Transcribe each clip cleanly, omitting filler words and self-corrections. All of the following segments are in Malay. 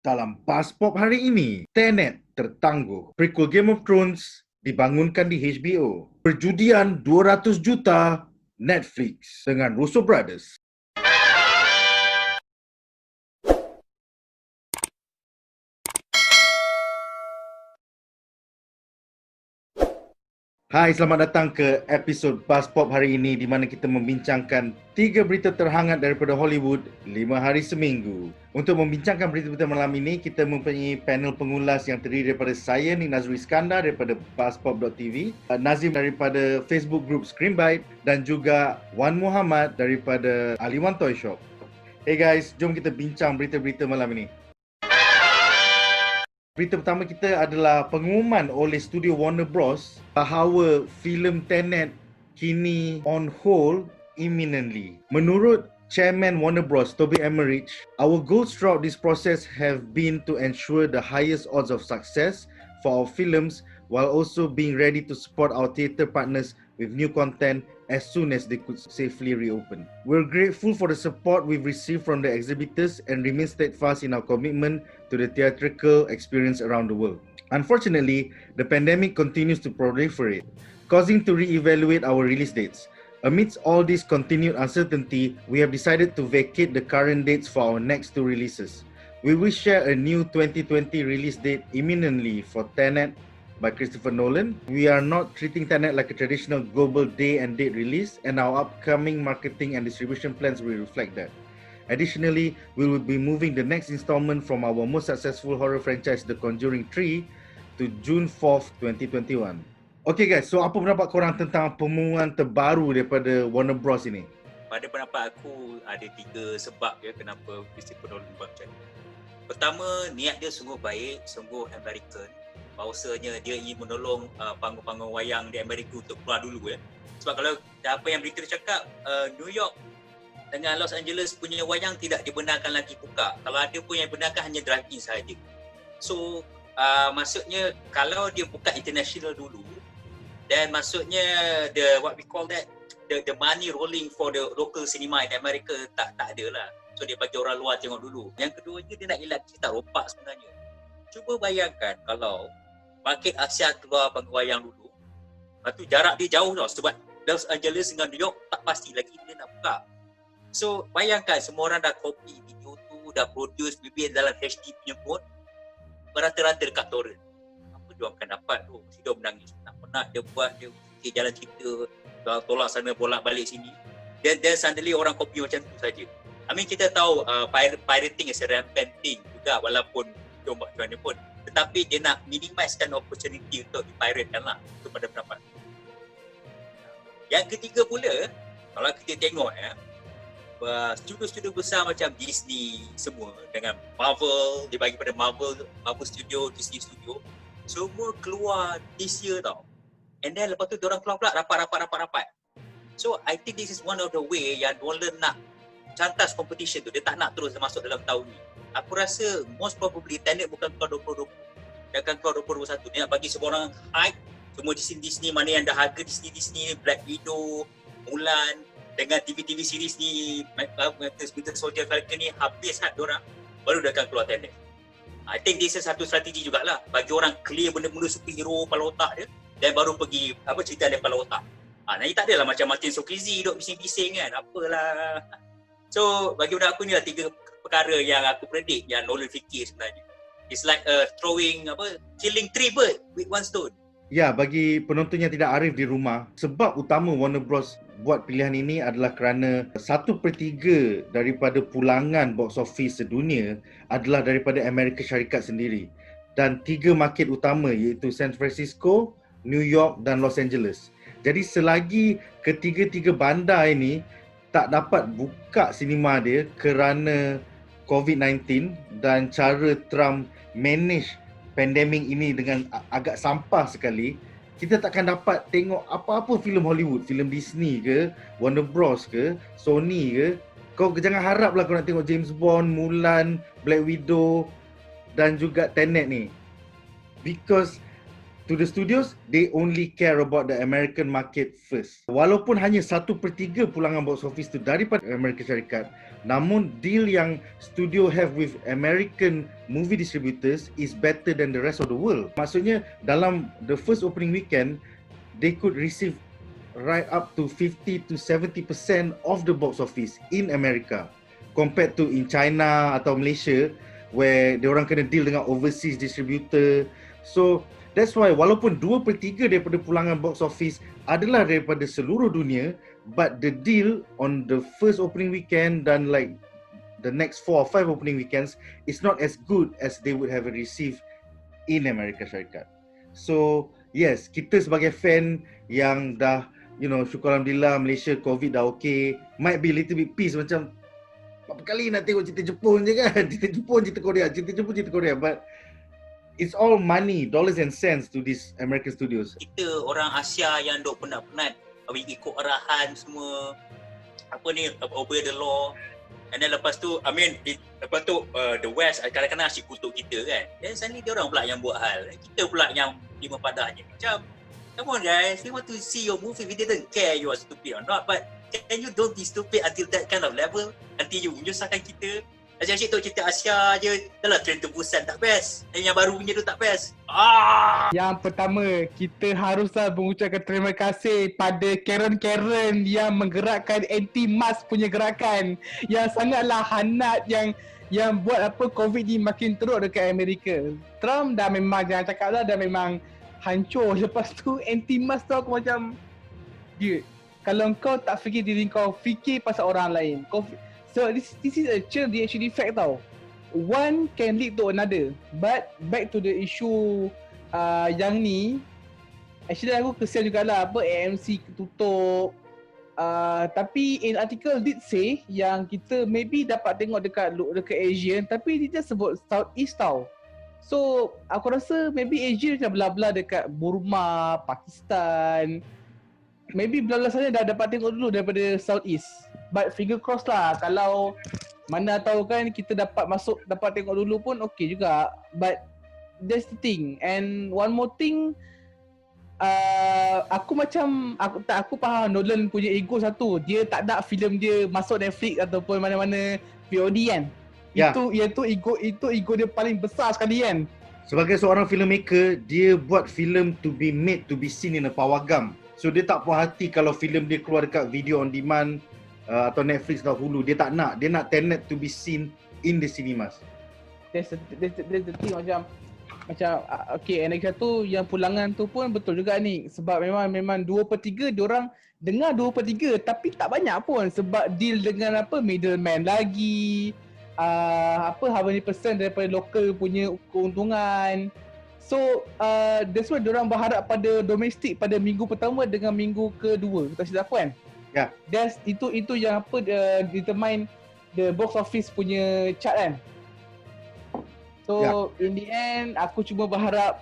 Dalam Buzz Pop hari ini, Tenet tertangguh. Prequel Game of Thrones dibangunkan di HBO. Perjudian 200 juta Netflix dengan Russo Brothers. Hai, selamat datang ke episod Buzz Pop hari ini di mana kita membincangkan 3 berita terhangat daripada Hollywood 5 hari seminggu. Untuk membincangkan berita-berita malam ini, kita mempunyai panel pengulas yang terdiri daripada saya, Nik Nazrul Iskandar daripada buzzpop.tv, Nazim daripada Facebook group Screenbite dan juga Wan Muhammad daripada Aliwan Toy Shop. Hey guys, jom kita bincang berita-berita malam ini. Berita pertama kita adalah pengumuman oleh studio Warner Bros bahawa filem Tenet kini on hold imminently. Menurut Chairman Warner Bros, Toby Emmerich, our goals throughout this process have been to ensure the highest odds of success for our films while also being ready to support our theatre partners with new content as soon as they could safely reopen. We're grateful for the support we've received from the exhibitors and remain steadfast in our commitment to the theatrical experience around the world. Unfortunately, the pandemic continues to proliferate, causing to re-evaluate our release dates. Amidst all this continued uncertainty, we have decided to vacate the current dates for our next two releases. We will share a new 2020 release date imminently for Tenet by Christopher Nolan. We are not treating Tenet like a traditional global day and date release, and our upcoming marketing and distribution plans will reflect that. Additionally, we will be moving the next installment from our most successful horror franchise, The Conjuring 3, to June 4th, 2021. Okay guys, so apa pendapat korang tentang pengumuman terbaru daripada Warner Bros ini? Pada pendapat aku, ada 3 sebab ya kenapa Christopher Nolan buat macam ni. Pertama, niat dia sungguh baik, sungguh American. Bahawasanya dia ingin menolong panggung-panggung wayang di Amerika untuk keluar dulu ya. Sebab kalau apa yang berita dia cakap, New York dengan Los Angeles punya wayang tidak dibenarkan lagi buka. Kalau ada pun yang dibenarkan hanya drive-in sahaja. So maksudnya kalau dia buka international dulu, dan maksudnya the what we call that the money rolling for the local cinema in America tak ada lah. So dia bagi orang luar tengok dulu. Yang keduanya dia nak elak cerita rompak sebenarnya. Cuba bayangkan kalau market Asia keluar panggung wayang dulu. Lepas tu jarak dia jauh tau sebab Los Angeles dengan New York tak pasti lagi dia nak buka. So bayangkan semua orang dah copy video tu, dah produce maybe dalam HD punya mode, merata-rata dekat torrent. Apa dia akan dapat tu? Mesti dia menangis. Nak penat dia buat, dia fikir jalan cerita, tolak sana bolak balik sini. Then suddenly orang copy macam tu saja. I mean kita tahu pirating is a rampant thing juga walaupun dia buat macam mana pun. Tetapi dia nak minimizekan opportunity untuk dipiratekan lah. Itu pada pendapat. Yang ketiga pula, kalau kita tengok ya, studio-studio besar macam Disney semua dengan Marvel, dia bagi pada Marvel Studio, Disney Studio, semua keluar this year tau. And then lepas tu diorang keluar pula rapat. So I think this is one of the way yang Nolan nak cantas competition tu. Dia tak nak terus masuk dalam tahun ni. Aku rasa most probably Tenet bukan keluar 2020. Dia akan keluar 2021. Dia nak bagi semua orang hype. Semua Disney mana yang dah harga Disney, Black Widow, Mulan, dengan TV series ni, Winter Soldier, Falcon ni habis hype diorang, baru dia akan keluar Tenet. I think this is satu strategi jugalah. Bagi orang clear benda-benda superhero kepala otak dia, dan baru pergi cerita dia kepala otak. Nanti tak adalah macam Martin Scorsese duk bising-bising kan, apalah. So bagi benda aku ni lah 3 perkara yang aku predict yang Nolan fikir sebenarnya. It's like killing 3 birds with 1 stone. Ya, bagi penonton yang tidak arif di rumah, sebab utama Warner Bros buat pilihan ini adalah kerana 1/3 daripada pulangan box office sedunia adalah daripada Amerika Syarikat sendiri. Dan 3 market utama iaitu San Francisco, New York dan Los Angeles. Jadi selagi ketiga-tiga bandar ini tak dapat buka sinema dia kerana COVID-19 dan cara Trump manage pandemik ini dengan agak sampah sekali, kita takkan dapat tengok apa-apa filem Hollywood, filem Disney ke, Warner Bros ke, Sony ke. Kau jangan haraplah kau nak tengok James Bond, Mulan, Black Widow dan juga Tenet ni. Because to the studios, they only care about the American market first. Walaupun hanya 1/3 pulangan box office tu daripada Amerika Syarikat, namun deal yang studio have with American movie distributors is better than the rest of the world. Maksudnya dalam the first opening weekend, they could receive right up to 50 to 70% of the box office in America compared to in China atau Malaysia where dia orang kena deal dengan overseas distributor. So that's why walaupun 2/3 daripada pulangan box office adalah daripada seluruh dunia, but the deal on the first opening weekend dan like the next 4 or 5 opening weekends is not as good as they would have received in Amerika Syarikat. So yes, kita sebagai fan yang dah syukur Alhamdulillah Malaysia COVID dah okay, might be little bit pissed macam berapa kali nak tengok cerita Jepun je kan. Cerita Jepun, cerita Korea, cerita Jepun, cerita Korea. But it's all money, dollars and cents to these American studios. Kita orang Asia yang duk penat-penat ikut arahan semua obey the law. And then lepas tu the West kadang-kadang asyik kutuk kita kan. Then suddenly dia orang pula yang buat hal. Kita pula yang lima padahnya. Macam, come on guys, we want to see your movie. We didn't care you are stupid or not, but can you don't be stupid until that kind of level? Until you menyusahkan kita. Asyik tu cerita Asia je. Dah lah Train to Busan tak best. Yang baru punya tu tak best. Yang pertama, kita haruslah mengucapkan terima kasih pada Karen-Karen yang menggerakkan anti-mask punya gerakan. Yang sangatlah hangat yang buat COVID ni makin teruk dekat Amerika. Trump dah memang, jangan cakap lah, dah memang hancur. Lepas tu anti-mask tu aku macam, dude, kalau kau tak fikir diri kau, fikir pasal orang lain. So this is a chain reaction effect tau. One can lead to another. But back to the issue yang ni, actually aku kesian jugalah AMC tutup. Tapi in article did say yang kita maybe dapat tengok dekat Asian, tapi dia just sebut Southeast tau. So aku rasa maybe Asia macam belah-belah dekat Burma, Pakistan. Maybe belah-belah sana dah dapat tengok dulu daripada Southeast. But finger cross lah, kalau mana tahu kan kita dapat tengok dulu pun okay juga. But that's the thing. And one more thing, aku faham Nolan punya ego satu. Dia tak nak filem dia masuk Netflix ataupun mana-mana VOD kan. Ya. Itu ego dia paling besar sekali kan. Sebagai seorang filmmaker, dia buat filem to be made to be seen in a pawagam. So dia tak puas hati kalau filem dia keluar dekat video on demand atau Netflix atau Hulu. Dia tak nak. Dia nak Tenet to be seen in the cinemas. That's the thing macam okay, and lagi satu yang pulangan tu pun betul juga ni. Sebab memang 2/3 diorang dengar 2/3 tapi tak banyak pun sebab deal dengan middleman lagi. 70% daripada local punya keuntungan. So that's why diorang berharap pada domestik pada minggu pertama dengan minggu kedua. Tak silap aku kan? Ya. Itu yang determine the box office punya chart kan. So in the end aku cuma berharap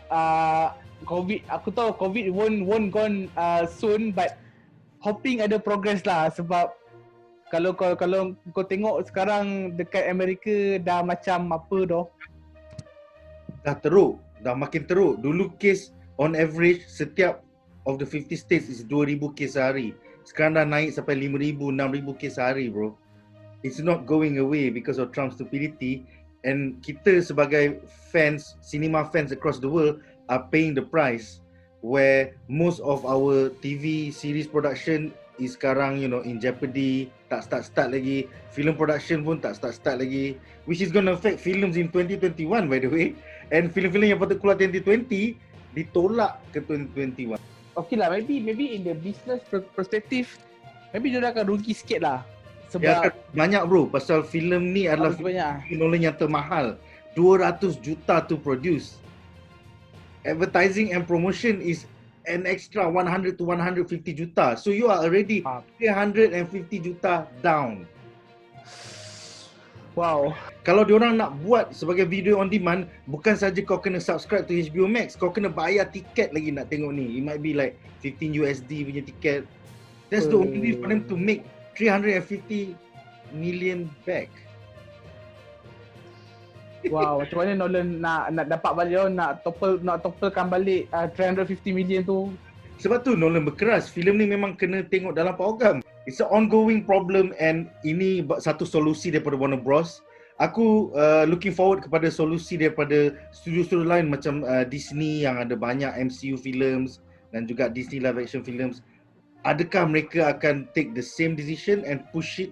aku tahu COVID won't gone soon, but hoping ada progress lah. Sebab kalau kau tengok sekarang dekat Amerika dah macam apa dah. Dah teruk, dah makin teruk. Dulu kes on average setiap of the 50 states is 2,000 kes sehari. Sekarang dah naik sampai 5,000, 6,000 kes sehari bro. It's not going away because of Trump's stupidity. And kita sebagai fans, cinema fans across the world are paying the price, where most of our TV series production is sekarang in jeopardy, tak start lagi. Film production pun tak start lagi, which is going to affect films in 2021 by the way. And film-film yang patut keluar 2020 ditolak ke 2021. Okay lah, maybe in the business perspective maybe dia akan rugi sikit lah. Sebab ya, banyak bro, pasal filem ni adalah filem Nolan yang termahal. 200 juta to produce. Advertising and promotion is an extra 100 to 150 juta. So you are already 350 juta down. Wow. Kalau diorang nak buat sebagai video on demand, bukan saja kau kena subscribe to HBO Max, kau kena bayar tiket lagi nak tengok ni. It might be like 15 USD punya tiket. That's the only way for them to make 350 million back. Wow, macam mana Nolan nak dapat balik, nak topplekan balik 350 million tu. Sebab tu Nolan berkeras, filem ni memang kena tengok dalam program. It's an ongoing problem and ini satu solusi daripada Warner Bros. Aku looking forward kepada solusi daripada studio-studio lain macam Disney yang ada banyak MCU films dan juga Disney live action films. Adakah mereka akan take the same decision and push it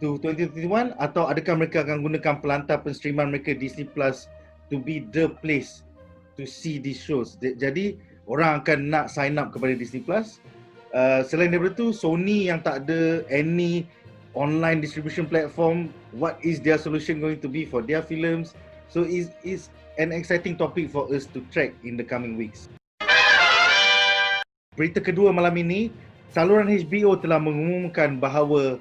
to 2021 atau adakah mereka akan gunakan pelantar penstreaman mereka Disney Plus to be the place to see these shows. Jadi orang akan nak sign up kepada Disney Plus. Selain daripada tu, Sony yang tak ada any online distribution platform, what is their solution going to be for their films? So it's an exciting topic for us to track in the coming weeks. Berita kedua malam ini, saluran HBO telah mengumumkan bahawa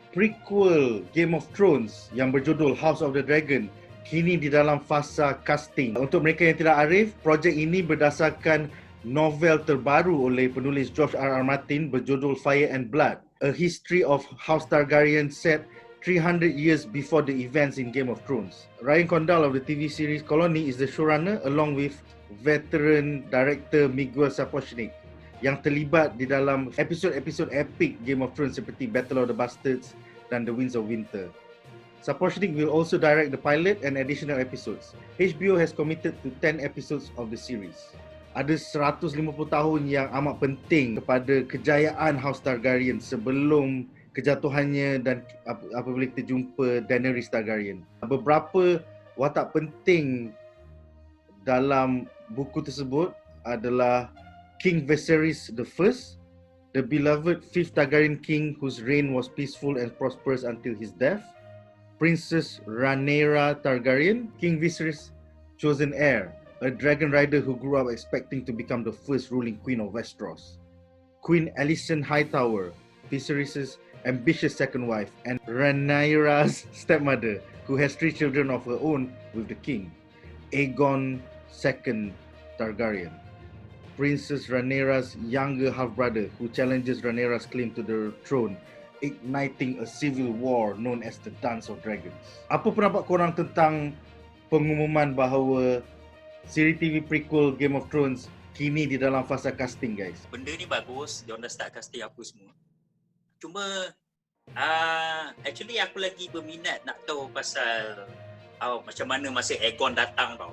prequel Game of Thrones yang berjudul House of the Dragon kini di dalam fasa casting. Untuk mereka yang tidak arif, projek ini berdasarkan novel terbaru oleh penulis George R.R. Martin berjudul Fire and Blood, a history of House Targaryen set 300 years before the events in Game of Thrones. Ryan Condal of the TV series Colony is the showrunner along with veteran director Miguel Sapochnik yang terlibat di dalam episod-episod epic Game of Thrones seperti Battle of the Bastards dan The Winds of Winter. Sapochnik will also direct the pilot and additional episodes. HBO has committed to 10 episodes of the series. Ada 150 tahun yang amat penting kepada kejayaan House Targaryen sebelum kejatuhannya dan apabila kita jumpa Daenerys Targaryen. Beberapa watak penting dalam buku tersebut adalah King Viserys I, the beloved fifth Targaryen king whose reign was peaceful and prosperous until his death, Princess Rhaenyra Targaryen, King Viserys' chosen heir, a dragon rider who grew up expecting to become the first ruling queen of Westeros, Queen Alicent Hightower, Viserys' ambitious second wife, and Rhaenyra's stepmother, who has 3 children of her own with the king, Aegon II Targaryen, Princess Rhaenyra's younger half-brother who challenges Rhaenyra's claim to the throne, igniting a civil war known as the Dance of Dragons. Apa pendapat korang tentang pengumuman bahawa siri TV prequel Game of Thrones kini di dalam fasa casting, guys? Benda ni bagus, dia orang dah start casting apa semua. Cuma actually aku lagi berminat nak tahu pasal macam mana masa Aegon datang tau.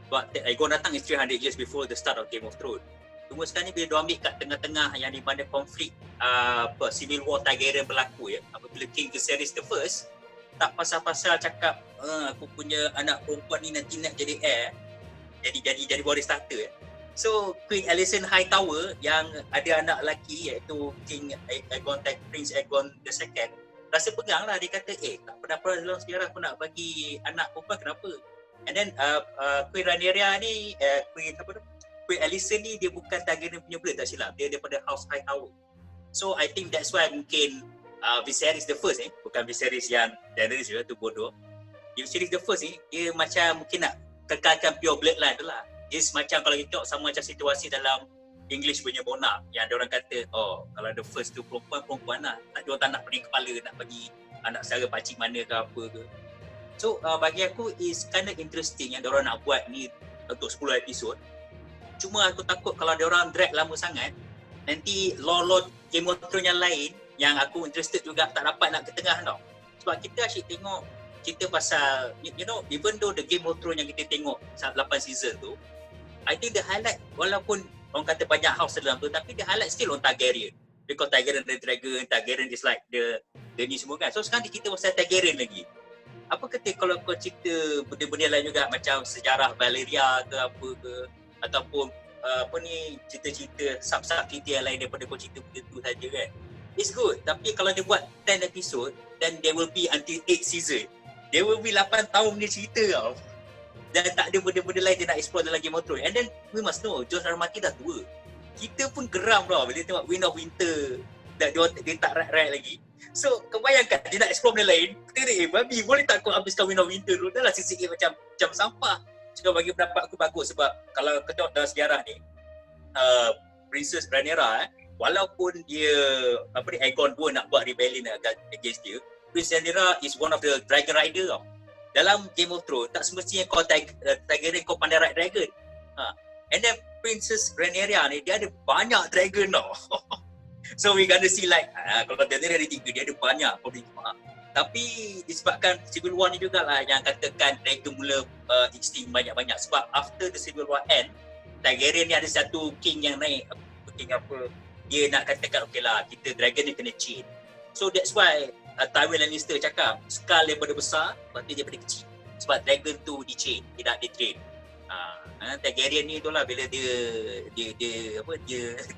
Sebab Aegon datang is 300 years before the start of Game of Thrones. Cuma sekarang ni bila dia ambil kat tengah-tengah yang di mana konflik Civil War Targaryen berlaku ya, apabila King Viserys the First tak pasal-pasal cakap aku punya anak perempuan ni nanti nak jadi heir, jadi waris tahta ya. So Queen Alicent Hightower yang ada anak lelaki iaitu King Aegon, Prince Aegon II rasa pegang lah, dia kata tak pernah dalam sejarah aku nak bagi anak perempuan, kenapa? And then Queen Rhaenyra ni Queen Alicent ni dia bukan Targaryen punya blood, tak silap, dia daripada House Hightower. So I think that's why mungkin Viserys the First bukan Viserys yang Daenerys tu bodoh. Viserys the First ni dia macam mungkin nak kekalkan pure bloodline tu lah. Dia semacam kalau kita tengok sama macam situasi dalam English punya monarch yang ada orang kata kalau the first tu perempuan lah, dia orang tak nak pening kepala, nak bagi anak saudara pakcik mana ke apa ke. So bagi aku is kind of interesting yang diorang nak buat ni untuk 10 episod. Cuma aku takut kalau diorang drag lama sangat, nanti law Game of Thrones yang lain yang aku interested juga tak dapat nak ke tengah tau. Sebab kita asyik tengok cerita pasal, you know, even though the Game of Thrones yang kita tengok 8 season tu, I think the highlight, walaupun orang kata banyak house dalam tu, tapi the highlight still on Targaryen. Because Targaryen the Dragon, Targaryen is like the ni semua kan. So sekarang kita pasal Targaryen lagi. Apa kata kalau kau cerita benda-benda lain juga macam sejarah Valyria ke apa ke, ataupun cerita-cerita sub-sub cerita yang lain daripada kau cerita benda tu saja kan. It's good, tapi kalau dia buat 10 episode, then there will be until 8 season. There will be 8 tahun dia cerita tau. Dan tak ada benda-benda lain dia nak explore dalam Game of Thrones. And then we must know, George R.R. Martin dah tua. Kita pun geram tau bila tengok Wind of Winter, dia tak right lagi. So kau bayangkan dia nak explore benda lain, kita babi boleh tak kau habiskan Wind of Winter dulu? Dah lah sikit-sikit macam sampah. So bagi pendapat aku bagus sebab kalau kau tengok dalam sejarah ni, Princess Rhaenyra walaupun dia Aegon II nak buat rebellion against dia, Princess Rhaenyra is one of the dragon rider tau. dalam Game of Thrones tak semestinya kau Targaryen kau pandai ride dragon. And then Princess Rhaenyra ni dia ada banyak dragon tau. So we gonna see like kalau Daenerys ada 3, dia ada banyak probably. Tapi disebabkan Civil War ni jugalah yang katakan dragon mula extinct banyak-banyak, sebab after the Civil War end, Targaryen ni ada satu king yang naik, king apa, dia nak katakan okay lah, kita dragon ni kena chain. So that's why Tywin Lannister cakap skull daripada besar, berarti daripada kecil, sebab dragon tu di chain, tidak di train. Targaryen ni itulah bila dia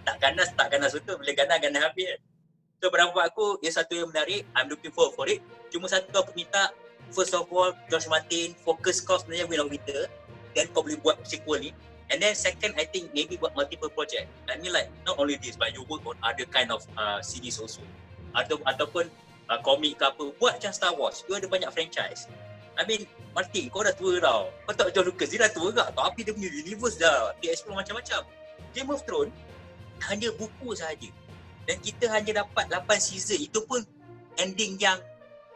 tak ganas betul, bila ganas habis. So pendapat aku, dia satu yang menarik, I'm looking forward for it. Cuma satu aku minta, first of all, George Martin fokus kau sebenarnya Wind of Winter, then kau boleh buat sequel ni. And then second, I think maybe buat multiple project. I mean like, not only this, but you work on other kind of series also. Ataupun komik ke apa, buat macam Star Wars, you ada banyak franchise. I mean, Martin, kau dah tua tau. Kau tak George Lucas, dia dah tua tak? Tapi dia punya universe dah, dia explore macam-macam. Game of Thrones, hanya buku sahaja. Dan kita hanya dapat 8 season. Itu pun ending yang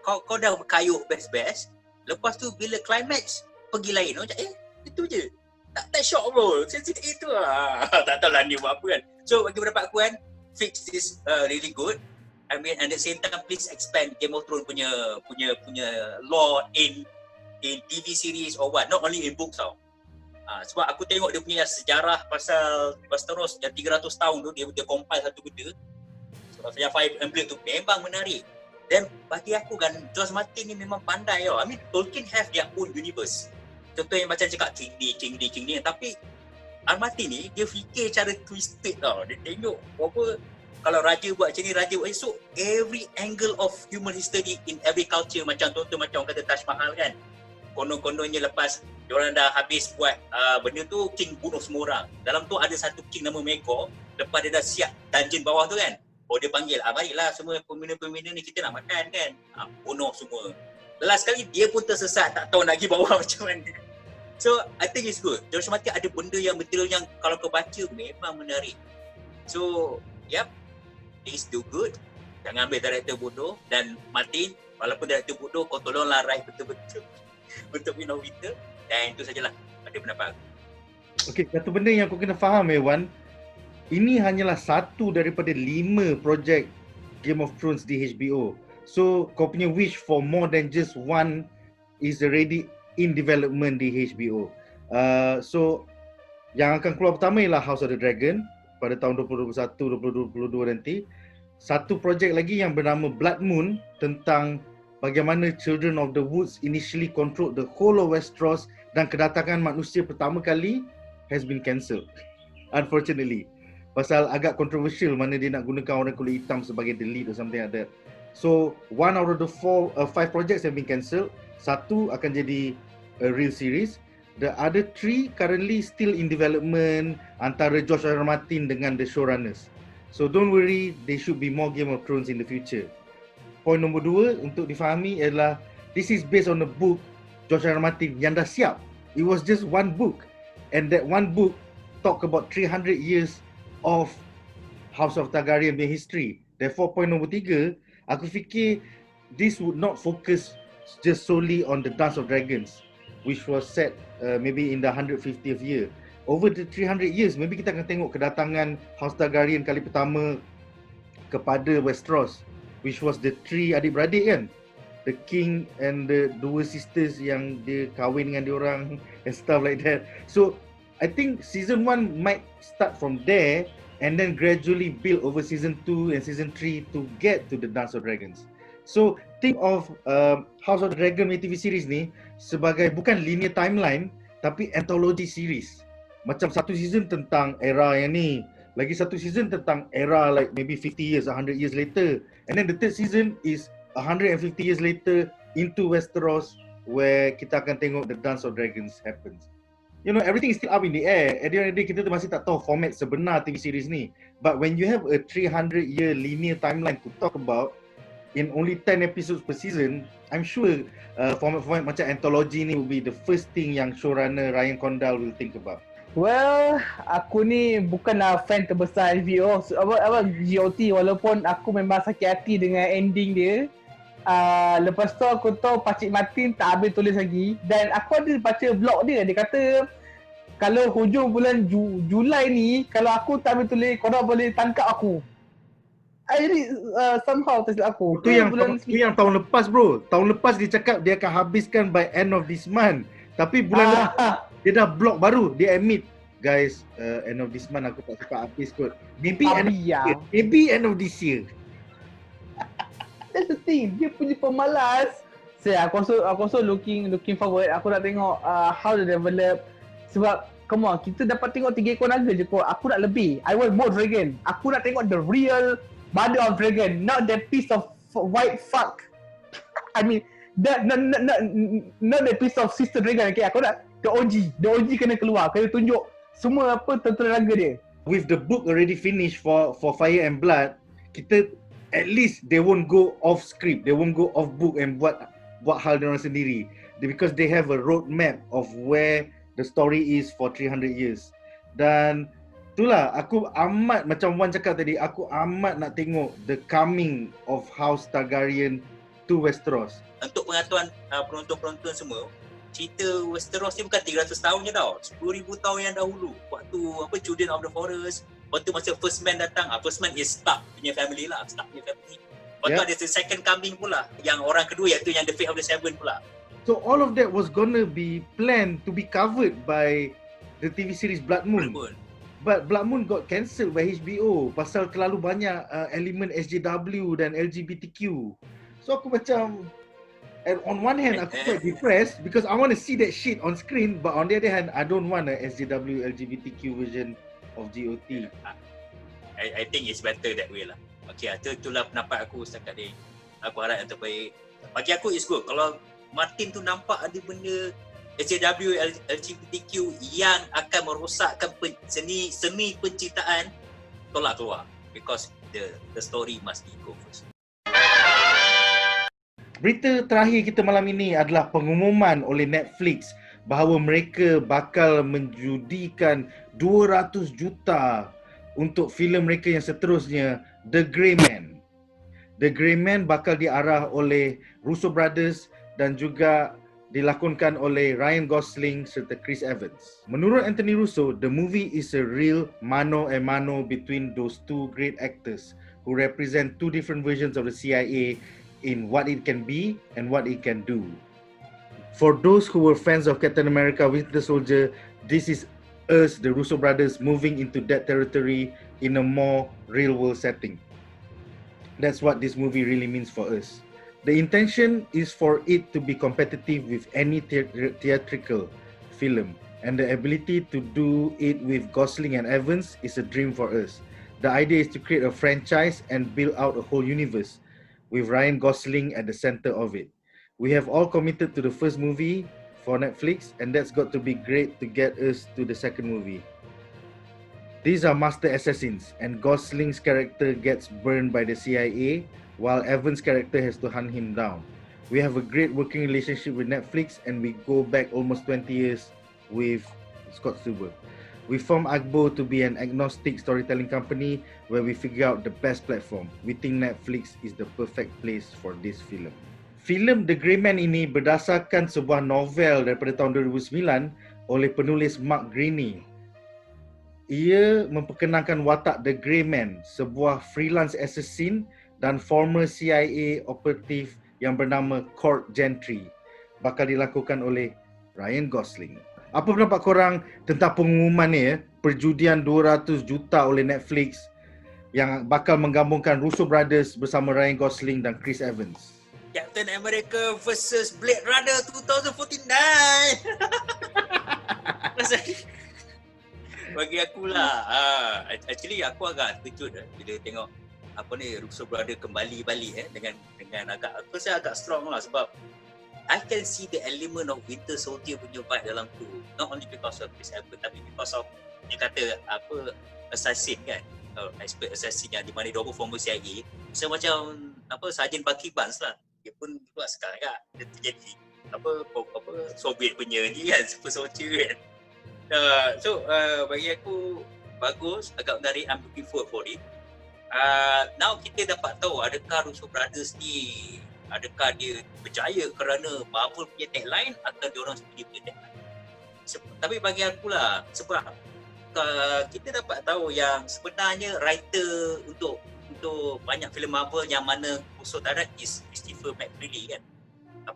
kau dah kayuh best-best. Lepas tu bila climax pergi lain. Macam itu je. Tak shock bro. Saya cakap itu lah. Tak tahu lah ni buat apa kan. So bagi pendapat aku kan, Fix is really good. I mean, at the same time, please expand Game of Thrones punya lore in TV series or what. Not only in books tau. Sebab aku tengok dia punya sejarah pasal Westeros yang 300 tahun tu, dia compile satu benda. Yang Fire Emblem tu memang menarik. Dan bagi aku kan, George Martin ni memang pandai tau. I mean, Tolkien have their own universe. Contoh yang macam cakap King ni. Tapi Martin ni, dia fikir cara twisted tau. Dia tengok apa, kalau raja buat macam ni, raja buat macam ni. So, every angle of human history in every culture. Macam contoh macam orang kata Taj Mahal kan. Konon-kononnya lepas diorang dah habis buat benda tu, King bunuh semua orang. Dalam tu ada satu King nama Maegor. Lepas dia dah siap dungeon bawah tu kan. Dia panggil, baiklah semua pemina-pemina ni kita nak makan kan. Bunuh semua. Last kali dia pun tersesat, tak tahu nak pergi bawah macam mana. So, I think it's good. George Martin ada benda yang material yang kalau kau baca memang menarik. So, yep. Please do good. Jangan ambil director bodoh. Dan Martin, walaupun director bodoh, kau tolonglah write betul-betul untuk Wind of Winter. Dan itu sajalah pada pendapat aku. Okay, satu benda yang kau kena faham Wan, ini hanyalah satu daripada 5 projek Game of Thrones di HBO. So, kau punya wish for more than just one is already in development di HBO. So, yang akan keluar pertama ialah House of the Dragon pada tahun 2021-2022 nanti. Satu projek lagi yang bernama Blood Moon tentang bagaimana Children of the Woods initially control the whole of Westeros dan kedatangan manusia pertama kali has been cancelled. Unfortunately. Pasal agak controversial mana dia nak gunakan orang kulit hitam sebagai the lead or something like that. So, one out of the 5 projects have been cancelled. Satu akan jadi a real series. The other 3 currently still in development antara George R. R. Martin dengan the showrunners. So, don't worry, there should be more Game of Thrones in the future. Point nombor 2 untuk difahami ialah this is based on a book George R. R. Martin yang dah siap. It was just one book. And that one book talk about 300 years of House of Targaryen punya history. Therefore, point nombor 3, aku fikir this would not focus just solely on the Dance of Dragons, which was set maybe in the 150th year. Over the 300 years, maybe kita akan tengok kedatangan House Targaryen kali pertama kepada Westeros, which was the 3 adik-beradik kan? The king and the 2 sisters yang dia kahwin dengan diorang and stuff like that. So, I think season 1 might start from there and then gradually build over season 2 and season 3 to get to the Dance of Dragons. So think of House of the Dragon TV series ni sebagai bukan linear timeline tapi anthology series. Macam satu season tentang era yang ni, lagi satu season tentang era like maybe 50 years, 100 years later. And then the third season is 150 years later into Westeros where kita akan tengok the Dance of Dragons happens. You know, everything is still up in the air. At the end of the day, kita masih tak tahu format sebenar TV series ni. But when you have a 300-year linear timeline to talk about in only 10 episodes per season, I'm sure format-format macam anthology ni will be the first thing yang showrunner Ryan Condal will think about. Well, aku ni bukanlah fan terbesar GOT walaupun aku memang sakit hati dengan ending dia. Lepas tu aku tahu Pakcik Martin tak habis tulis lagi. Dan aku ada baca blog dia. Dia kata kalau hujung bulan Julai ni, kalau aku tak habis tulis, korang boleh tangkap aku. Jadi somehow tersilap aku. Itu yang tahun lepas bro. Tahun lepas dia cakap dia akan habiskan by end of this month. Tapi bulan lepas dia dah blog baru. Dia admit, guys, end of this month aku tak sempat habis kot. Maybe end of this year. That's the thing. Dia punya pemalas. Aku rasa looking forward. Aku nak tengok how they develop. Sebab come on, kita dapat tengok 3 ekor naga je kot. Aku nak lebih. I want more dragon. Aku nak tengok the real mother of dragon, not that piece of white fuck. I mean, not that piece of sister dragon. Okay, aku nak the OG kena keluar, kena tunjuk semua apa tentera naga dia. With the book already finished for Fire and Blood, kita at least they won't go off script, they won't go off book and buat hal dia orang sendiri. Because they have a roadmap of where the story is for 300 years. Dan itulah, aku amat, macam Wan cakap tadi, aku amat nak tengok the coming of House Targaryen to Westeros. Untuk pengetahuan penonton-penonton semua, cerita Westeros ni bukan 300 tahun je tau. 10,000 tahun yang dahulu. Waktu Children of the Forest, waktu masa First Man datang. First Man is Stark punya family lah. Stark punya family. Lepas tu ada the second coming pula. Yang orang kedua iaitu yang The Fate of the Seven pula. So all of that was gonna be planned to be covered by the TV series Blood Moon. But Blood Moon got cancelled by HBO pasal terlalu banyak elemen SJW dan LGBTQ. So aku macam, and on one hand aku quite depressed because I want to see that shit on screen, but on the other hand I don't want a SJW LGBTQ version of GOT. I think it's better that way lah. Okay, itulah pendapat aku setakat ni. Aku harap yang terbaik. Bagi aku it's good. Kalau Martin tu nampak ada benda SJW, LGBTQ yang akan merosakkan seni penciptaan, tolak keluar. Because the story must be go first. Berita terakhir kita malam ini adalah pengumuman oleh Netflix bahawa mereka bakal menjudikan 200 juta untuk filem mereka yang seterusnya, The Grey Man. The Grey Man bakal diarah oleh Russo Brothers dan juga dilakonkan oleh Ryan Gosling serta Chris Evans. Menurut Anthony Russo, the movie is a real mano a mano between those two great actors who represent two different versions of the CIA in what it can be and what it can do. For those who were fans of Captain America Winter Soldier, this is us, the Russo brothers, moving into that territory in a more real-world setting. That's what this movie really means for us. The intention is for it to be competitive with any theatrical film, and the ability to do it with Gosling and Evans is a dream for us. The idea is to create a franchise and build out a whole universe with Ryan Gosling at the center of it. We have all committed to the first movie for Netflix, and that's got to be great to get us to the second movie. These are master assassins, and Gosling's character gets burned by the CIA, while Evans' character has to hunt him down. We have a great working relationship with Netflix, and we go back almost 20 years with Scott Stuber. We formed Agbo to be an agnostic storytelling company where we figure out the best platform. We think Netflix is the perfect place for this film. Filem The Grey Man ini berdasarkan sebuah novel daripada tahun 2009 oleh penulis Mark Greaney. Ia memperkenalkan watak The Grey Man, sebuah freelance assassin dan former CIA operative yang bernama Cord Gentry, bakal dilakukan oleh Ryan Gosling. Apa pendapat korang tentang pengumuman ni, perjudian 200 juta oleh Netflix yang bakal menggabungkan Russo Brothers bersama Ryan Gosling dan Chris Evans? Captain America versus Blade Runner 2049. Bagi aku lah, actually aku agak terkejut bila tengok apa ni Russo Brothers kembali balik dengan agak, aku rasa agak strong lah sebab I can see the element of Winter Soldier punya vibe dalam tu, not only because of Chris Evans tapi because of dia kata apa assassin kan, expert assassin yang di mana dia former CIA, so macam apa Sergeant Bucky Barnes lah, dia pun buat sekarang kan, dia terjadi apa Soviet punya ni kan, super soldier kan. So bagi aku bagus, agak menarik, I'm looking forward for it. Now kita dapat tahu adakah Russo Brothers ni Adakah dia berjaya kerana Marvel punya tagline atau diorang sendiri punya tagline? Tapi bagi aku lah, sebab kita dapat tahu yang sebenarnya writer untuk banyak filem Marvel yang mana usul darat is Christopher McFeely kan.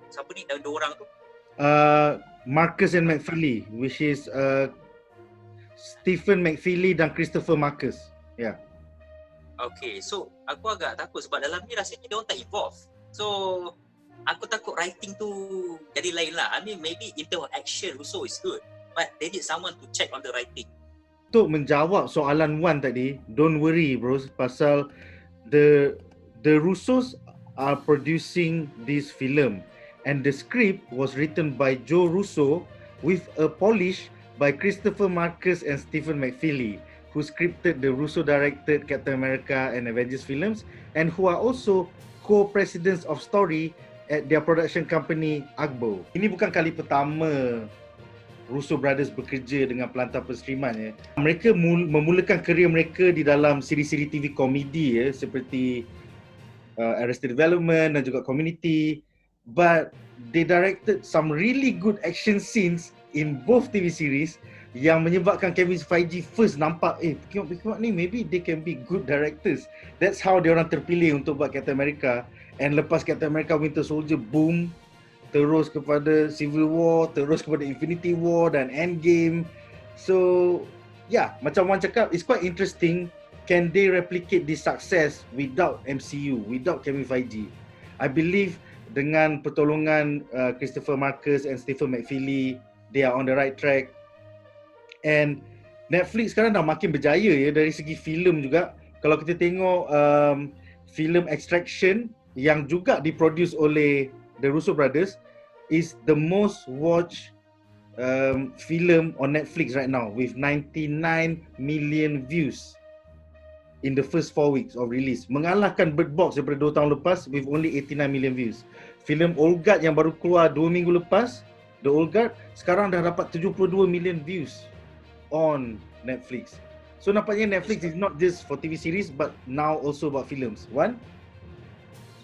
Siapa ni dua orang tu? Marcus and McFeely, which is Stephen McFeely dan Christopher Marcus. Ya. Yeah. Okay, so aku agak takut sebab dalam ni rasanya dia orang tak involve. So aku takut writing tu jadi lain lah. I mean maybe in terms of action also is good, but they need someone to check on the writing. Untuk menjawab soalan Wan tadi, don't worry bros, pasal the Russos are producing this film and the script was written by Joe Russo with a polish by Christopher Marcus and Stephen McFeely, who scripted the Russo-directed Captain America and Avengers films and who are also co-presidents of story at their production company Agbo. Ini bukan kali pertama Russo Brothers bekerja dengan pelantar penstriman ya. Mereka memulakan kerjaya mereka di dalam siri-siri TV komedi ya, seperti Arrested Development dan juga Community, but they directed some really good action scenes in both TV series yang menyebabkan Kevin Feige first nampak Peacock ni maybe they can be good directors. That's how dia orang terpilih untuk buat Captain America, and lepas Captain America Winter Soldier boom, terus kepada Civil War, terus kepada Infinity War dan Endgame. So yeah, macam Wan cakap, it's quite interesting. Can they replicate this success without MCU, without Kevin Feige? I believe dengan pertolongan Christopher Marcus and Stephen McFeely, they are on the right track. And Netflix sekarang dah makin berjaya ya dari segi filem juga. Kalau kita tengok filem Extraction yang juga diproduce oleh the Russo Brothers is the most watched film on Netflix right now with 99 million views in the first 4 weeks of release, mengalahkan Bird Box daripada 2 tahun lepas with only 89 million views. Filem Old Guard yang baru keluar 2 minggu lepas, The Old Guard, sekarang dah dapat 72 million views on Netflix. So nampaknya Netflix is not just for TV series but now also about films. One?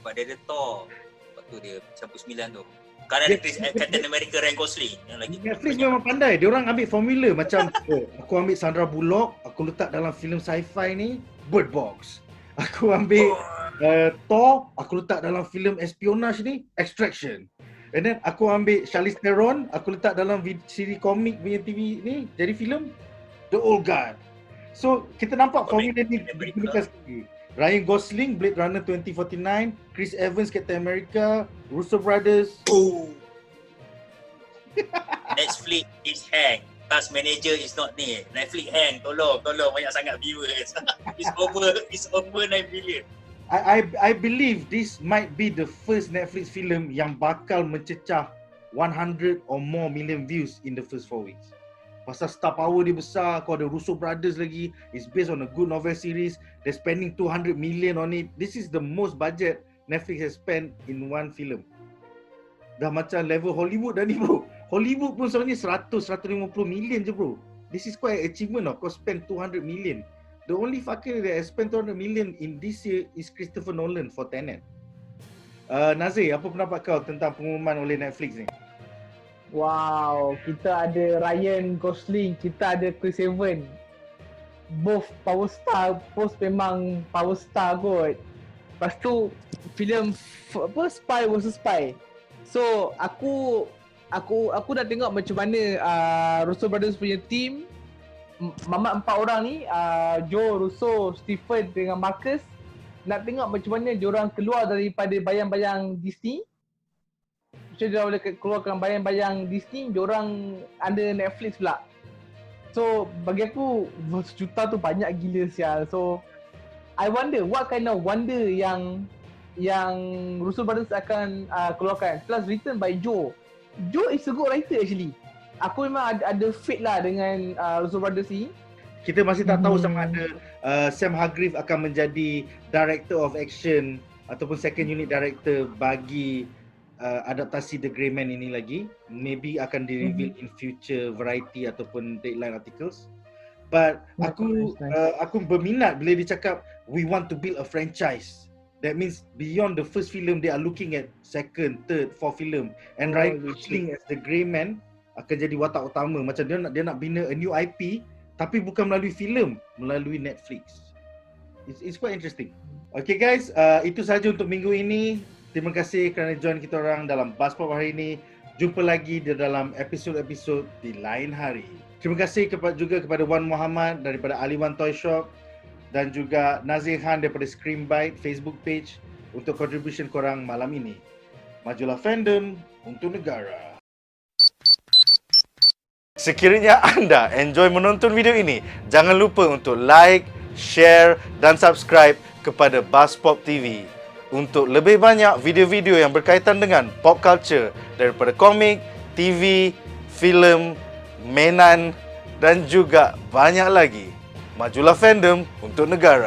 Sebab dia ada Thor. Lepas tu dia campur 9 tu. Sekarang ada Captain America Ryan Gosling yang lagi. Netflix memang pandai. Dia orang ambil formula macam aku ambil Sandra Bullock, aku letak dalam filem sci-fi ni Bird Box. Aku ambil Thor, aku letak dalam filem espionage ni Extraction. And then aku ambil Charlize Theron, aku letak dalam siri komik punya TV ni jadi filem The Old Guard. So kita nampak formula ni digunakan sekali. Ryan Gosling, Blade Runner 2049, Chris Evans, Captain America, Russo Brothers. Oh. Netflix is hang. Task manager is not ni. Netflix hang. Tolong banyak sangat viewers. It's over 9 billion. I believe this might be the first Netflix film yang bakal mencecah 100 or more million views in the first 4 weeks. Pasal star power dia besar, kau ada Russo Brothers lagi, it's based on a good novel series, they're spending 200 million on it. This is the most budget Netflix has spent in one film. Dah macam level Hollywood dah ni bro. Hollywood pun sebenarnya 100-150 million je bro. This is quite an achievement kau spend 200 million. The only fucker that has spent 200 million in this year is Christopher Nolan for Tenet. Nazir, apa pendapat kau tentang pengumuman oleh Netflix ni? Wow, kita ada Ryan Gosling, kita ada Chris Evans. Both power star, both memang power star kot. Lepas tu filem Spy vs Spy. So aku dah tengok macam mana Russo Brothers punya team, mamat 4 orang ni, Joe Russo, Stephen dengan Marcus, nak tengok macam mana diorang keluar daripada bayang-bayang Disney. Macam dia boleh keluarkan bayang-bayang Disney, diorang under Netflix pula. So bagi aku 1 juta tu banyak gila sial. So I wonder what kind of wonder yang Russo Brothers akan keluarkan. Plus written by Joe. Joe is a good writer actually. Aku memang ada faith lah dengan Russo Brothers ni. Kita masih tak tahu sama ada Sam Hargrave akan menjadi director of action ataupun second unit director bagi adaptasi The Grey Man ini lagi. Maybe akan di-reveal in future Variety ataupun Deadline articles. But aku berminat bila dia cakap we want to build a franchise That means beyond the first film, they are looking at second, third, fourth film. And Oh, Ryan legit. Gosling as the Grey Man akan jadi watak utama. Macam dia nak bina a new IP, tapi bukan melalui filem, melalui Netflix. It's quite interesting. Okay guys, itu sahaja untuk minggu ini. Terima kasih kerana join kita orang dalam Buzzpop hari ini. Jumpa lagi di dalam episod-episod di lain hari. Terima kasih juga kepada Wan Muhammad daripada Aliwan Toy Shop dan juga Nazir Khan daripada Screambite Facebook page untuk contribution korang malam ini. Majulah fandom untuk negara. Sekiranya anda enjoy menonton video ini, jangan lupa untuk like, share dan subscribe kepada Buzzpop TV untuk lebih banyak video-video yang berkaitan dengan pop culture daripada komik, TV, filem, mainan dan juga banyak lagi. Majulah fandom untuk negara.